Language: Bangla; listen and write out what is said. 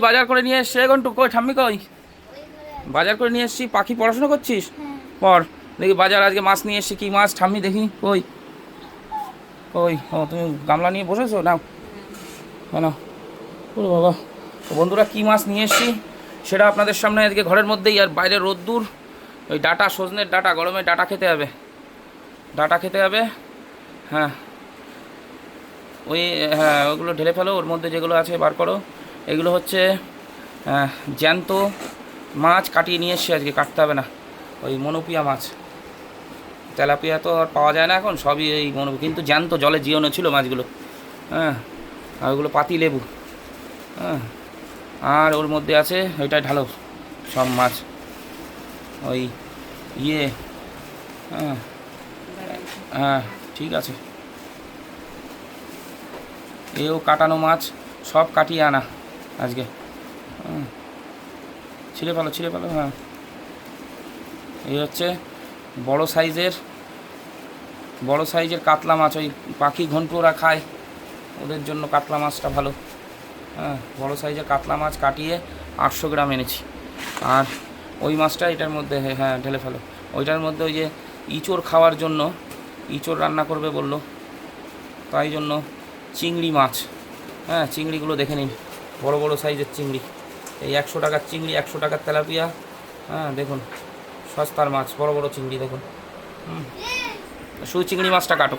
বাজার করে নিয়ে এসছি ঘন্টু, কই ঠাম্মি কই? বাজার করে নিয়ে এসছি। পাখি পড়াশোনা করছিস? পর দেখি বাজার আজকে মাছ নিয়ে এসছি। কি মাছ ঠাম্মি দেখি? কই কই? ও তুমি গামলা নিয়ে বসেছো? নাও কেন? ওরে বাবা, তো বন্ধুরা কি মাছ নিয়ে এসছি সেটা আপনাদের সামনে আজকে ঘরের মধ্যেই। আর বাইরে রোদ্দুর, ওই ডাটা, সজনের ডাটা, গরমে ডাটা খেতে হবে, ডাটা খেতে হবে। হ্যাঁ ওই, হ্যাঁ ওগুলো ঢেলে ফেলো, ওর মধ্যে যেগুলো আছে বার করো। এগুলো হচ্ছে জ্যান্ত মাছ কাটিয়ে নিয়ে এসছি আজকে, কাটতে হবে না। ওই মনোপিয়া মাছ, তেলাপিয়া তো আর পাওয়া যায় না এখন, সবই এই কিন্তু জ্যান্ত জলে জিওনো ছিল মাছগুলো। হ্যাঁ, আর ওগুলো পাতি লেবু। হ্যাঁ, আর ওর মধ্যে আছে ওইটাই ঢালো সব মাছ, ওই ইয়ে। হ্যাঁ হ্যাঁ ঠিক আছে, এও কাটানো মাছ, সব কাটিয়ে আনা আজকে। ছিলে ফেলো, ছিলে ফেলো। হ্যাঁ, এই হচ্ছে বড় সাইজের কাতলা মাছ। ওই পাখি ঘন্টু ওরা খায়, ওদের জন্য কাতলা মাছটা ভালো। হ্যাঁ, বড় সাইজের কাতলা মাছ কাটিয়ে 800 গ্রাম এনেছি। আর ওই মাছটা এটার মধ্যে, হ্যাঁ ঢেলে ফেলো। ওইটার মধ্যে ওই যে ইঁচড় খাওয়ার জন্য, ইঁচড় রান্না করবে বললো, তাই জন্য চিংড়ি মাছ। হ্যাঁ, চিংড়িগুলো দেখে নিন, বড় বড় সাইজের চিংড়ি। এই 100 টাকার চিংড়ি, 100 টাকার তেলাপিয়া। হ্যাঁ দেখুন, সস্তার মাছ, বড় বড় চিংড়ি দেখুন। শুধু চিংড়ি মাছটা কাটো।